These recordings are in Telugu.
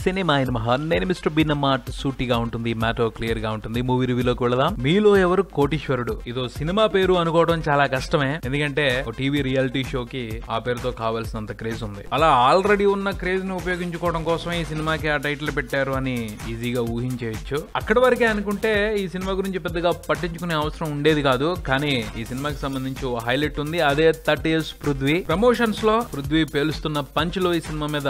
సినిమా నేను మిస్టర్ బీన్ మాట సూటిగా ఉంటుంది, మ్యాటర్ క్లియర్ గా ఉంటుంది. మూవీ రివ్యూలోకి వెళదాం. మీలో ఎవరు కోటీశ్వరుడు? ఇదో సినిమా పేరు అనుకోవడం చాలా కష్టమే, ఎందుకంటే టీవీ రియాలిటీ షోకి ఆ పేరుతో కావాల్సినంత క్రేజ్ ఉంది. అలా ఆల్రెడీ ఉన్న క్రేజ్ ను ఉపయోగించుకోవడం కోసమే ఈ సినిమాకి ఆ టైటిల్ పెట్టారు అని ఈజీగా ఊహించేయచ్చు. అక్కడి వరకే అనుకుంటే ఈ సినిమా గురించి పెద్దగా పట్టించుకునే అవసరం ఉండేది కాదు. కానీ ఈ సినిమాకి సంబంధించి ఓ హైలైట్ ఉంది, అదే 30 years పృథ్వీ. ప్రమోషన్స్ లో పృథ్వీ పేలుస్తున్న పంచ్లో ఈ సినిమా మీద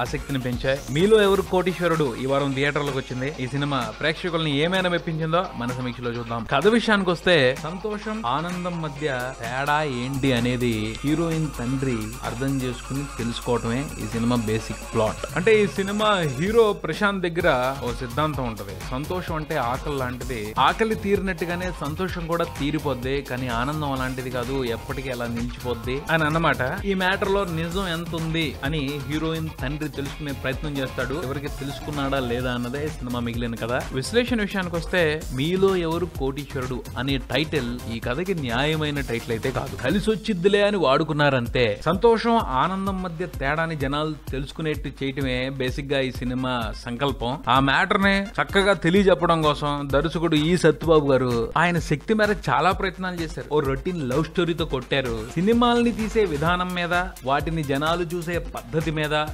ఆసక్తిని పెంచాయి. మీలో ఎవరు కోటీశ్వరుడు ఈ వారం థియేటర్లకు వచ్చింది. ఈ సినిమా ప్రేక్షకుల్ని ఏమైనా మెప్పించిందో మన సమీక్షలో చూద్దాం. కథ విషయానికి వస్తే సంతోషం ఆనందం మధ్య తేడా ఏంటి అనేది హీరోయిన్ తండ్రి అర్థం చేసుకుని తెలుసుకోవటమే ఈ సినిమా బేసిక్ ప్లాట్. అంటే ఈ సినిమా హీరో ప్రశాంత్ దగ్గర ఓ సిద్ధాంతం ఉంటది. సంతోషం అంటే ఆకలి లాంటిది, ఆకలి తీరినట్టుగానే సంతోషం కూడా తీరిపోద్ది, కానీ ఆనందం అలాంటిది కాదు, ఎప్పటికీ అలా నిలిచిపోద్ది అని అన్నమాట. ఈ మ్యాటర్ లో నిజం ఎంత ఉంది అని హీరోయిన్ తండ్రి తెలుసుకునే ప్రయత్నం చేస్తాడు. ఎవరికి తెలుసుకున్నాడా లేదా అన్నదే సినిమా మిగిలిన కథ. విశ్లేషణ విషయానికి వస్తే మీలో ఎవరు కోటీశ్వరుడు అనే టైటిల్ ఈ కథకి న్యాయమైన టైటిల్ అయితే కాదు. కలిసి వచ్చిద్దిలే అని వాడుకున్నారంతే. సంతోషం ఆనందం మధ్య తేడాని జనాలు తెలుసుకునేట్టు చేయటమే బేసిక్ గా ఈ సినిమా సంకల్పం. ఆ మ్యాటర్ ని చక్కగా తెలియజెప్పడం కోసం దర్శకుడు ఈ సత్యబాబు గారు ఆయన శక్తి మేర చాలా ప్రయత్నాలు చేశారు. ఓ రొటీన్ లవ్ స్టోరీతో కొట్టారు. సినిమాల్ని తీసే విధానం మీద, వాటిని జనాలు చూసే పద్ధతి మీద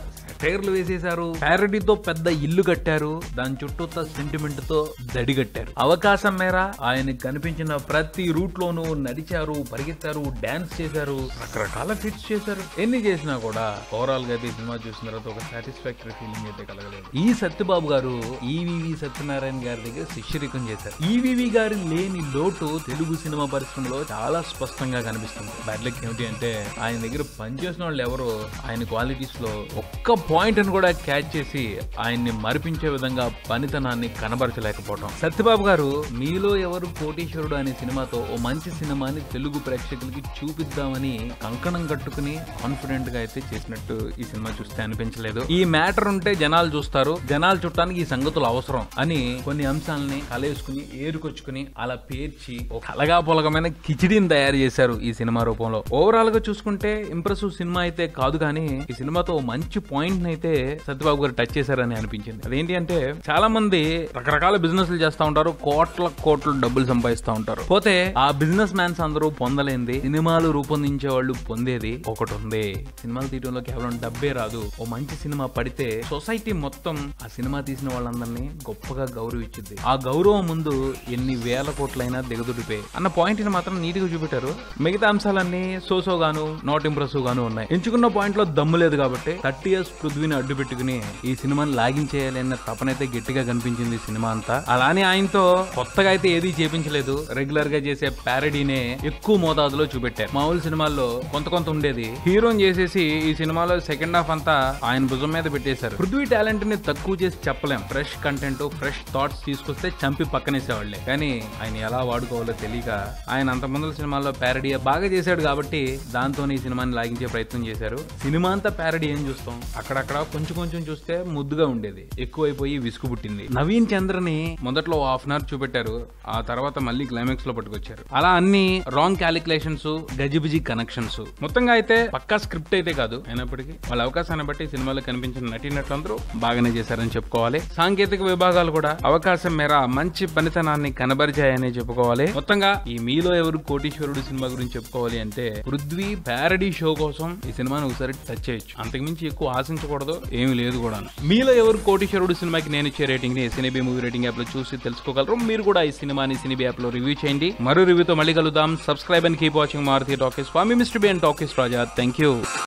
టైర్లు వేసేశారు. ప్యారడీతో పెద్ద ఇల్లు కట్టారు, దాని చుట్టూ సెంటిమెంట్ తో దడి కట్టారు. అవకాశం మేర ఆయనకి కనిపించిన ప్రతి రూట్ లోనూ నడిచారు, పరిగెత్తారు, డాన్స్ చేశారు, రకరకాల ఫిట్స్ చేశారు. ఎన్ని చేసినా కూడా ఓవరాల్ గా అయితే సినిమా చూసిన తర్వాత ఒక సాటిస్ఫాక్టరీ ఫీలింగ్ అయితే కలగలేదు. ఈ సత్యబాబు గారు ఈవీవి సత్యనారాయణ గారి దగ్గర శిష్యరికం చేశారు. ఈవీవి గారి లేని లోటు తెలుగు సినిమా పరిశ్రమలో చాలా స్పష్టంగా కనిపిస్తుంది. బ్యాడ్ లక్ ఏమిటి అంటే ఆయన దగ్గర పనిచేసిన వాళ్ళు ఎవరో ఆయన క్వాలిటీస్ లో ఒక్క పాయింట్ అని కూడా క్యాచ్ చేసి ఆయన్ని మరిపించే విధంగా పనితనాన్ని కనబరచలేకపోవడం. సత్యబాబు గారు మీలో ఎవరు కోటీశ్వరుడు అనే సినిమాతో ఓ మంచి సినిమాని తెలుగు ప్రేక్షకులకి చూపిద్దామని కంకణం కట్టుకుని కాన్ఫిడెంట్ గా అయితే చేసినట్టు ఈ సినిమా చూస్తే అనిపించలేదు. ఈ మ్యాటర్ ఉంటే జనాలు చూస్తారు, జనాలు చూడటానికి ఈ సంగతులు అవసరం అని కొన్ని అంశాలని కలేసుకుని ఏరుకొచ్చుకుని అలా పేర్చి ఒక కలగా పొలగమైన కిచిడిని తయారు చేశారు ఈ సినిమా రూపంలో. ఓవరాల్ గా చూసుకుంటే ఇంప్రెసివ్ సినిమా అయితే కాదు, కానీ ఈ సినిమాతో మంచి పాయింట్ అయితే సత్యబాబు గారు టచ్ చేశారని అనిపించింది. అదేంటి అంటే చాలా మంది రకరకాల బిజినెస్లు చేస్తా ఉంటారు, కోట్ల డబ్బులు సంపాదిస్తూ ఉంటారు. పోతే ఆ బిజినెస్ మ్యాన్స్ అందరూ పొందలేంది సినిమాలు రూపొందించే వాళ్ళు పొందేది ఒకటి ఉంది. సినిమాలు తీయడంలో కేవలం డబ్బే రాదు, ఓ మంచి సినిమా పడితే సొసైటీ మొత్తం ఆ సినిమా తీసిన వాళ్ళందరినీ గొప్పగా గౌరవించింది. ఆ గౌరవం ముందు ఎన్ని వేల కోట్లైనా దిగదుడిపే అన్న పాయింట్ ని మాత్రం నీట్ గా చూపెట్టారు. మిగతా అంశాలన్నీ సోసో గాను నాట్ ఇంప్రెసివ్ గాను ఉన్నాయి. ఎంచుకున్న పాయింట్ లో దమ్ము లేదు కాబట్టి 30 years పృథ్వీని అడ్డు పెట్టుకుని ఈ సినిమాని లాగించేయాలి అన్న తపనైతే గట్టిగా కనిపించింది సినిమా అంతా. అలానే ఆయనతో కొత్తగా అయితే ఏదీ చేపించలేదు, రెగ్యులర్ గా చేసే ప్యారడీనే ఎక్కువ మోతాదులో చూపెట్టారు. మామూలు సినిమాల్లో కొంత ఉండేది, హీరోని చేసేసి ఈ సినిమాలో సెకండ్ హాఫ్ అంతా ఆయన భుజం మీద పెట్టేశారు. పృథ్వీ టాలెంట్ ని తక్కువ చేసి చెప్పలేం. ఫ్రెష్ కంటెంట్, ఫ్రెష్ థాట్స్ తీసుకొస్తే చంపి పక్కనేసేవాళ్లే. కానీ ఆయన ఎలా వాడుకోవాలో తెలియక ఆయన అంత ముందు సినిమాల్లో ప్యారడీ బాగా చేశాడు కాబట్టి దాంతోనే ఈ సినిమాని లాగించే ప్రయత్నం చేశారు. సినిమా అంతా ప్యారడీ ఏం చూస్తాం, అక్కడక్కడ కొంచెం చూస్తే ముద్దుగా ఉండేది, ఎక్కువైపోయి విసుగు పుట్టింది. నవీన్ చంద్రని మొదట్లో హాఫ్ అన్ అవర్ చూపెట్టారు, ఆ తర్వాత మళ్ళీ క్లైమాక్స్ లో పట్టుకొచ్చారు. అలా అన్ని రాంగ్ క్యాలిక్యులేషన్స్, గజిబిజి కనెక్షన్స్. మొత్తంగా అయితే పక్కా స్క్రిప్ట్ అయితే కాదు, అయినప్పటికీ వాళ్ళ అవకాశాన్ని బట్టి సినిమాలో కనిపించిన నటీనటులందరూ బాగానే చేశారని చెప్పుకోవాలి. సాంకేతిక విభాగాలు కూడా అవకాశం మేర మంచి పనితనాన్ని కనబరిచాయని చెప్పుకోవాలి. మొత్తంగా ఈ మీలో ఎవరు కోటీశ్వరుడు సినిమా గురించి చెప్పుకోవాలి అంటే పృథ్వీ ప్యారడీ షో కోసం ఈ సినిమాని ఒకసారి టచ్ చేయొచ్చు, అంతకుమించి ఎక్కువ ఆశించకూడదు, ఏమి లేదు కూడా. మీలో ఎవరు కోటీశ్వరుడు సినిమాకి నేను ఇచ్చే రేటింగ్ ని సినిబీ మూవీ రేటింగ్ యాప్ లో చూసి తెలుసుకోగలరు. మీరు కూడా ఈ సినిమాని సినిబీ యాప్ లో రివ్యూ చేయండి. మరో రివ్యూతో మళ్ళీ కలుద్దాం. Subscribe and keep watching Maruthi Talkies. Swami mister B and Talkies Raja. Thank you.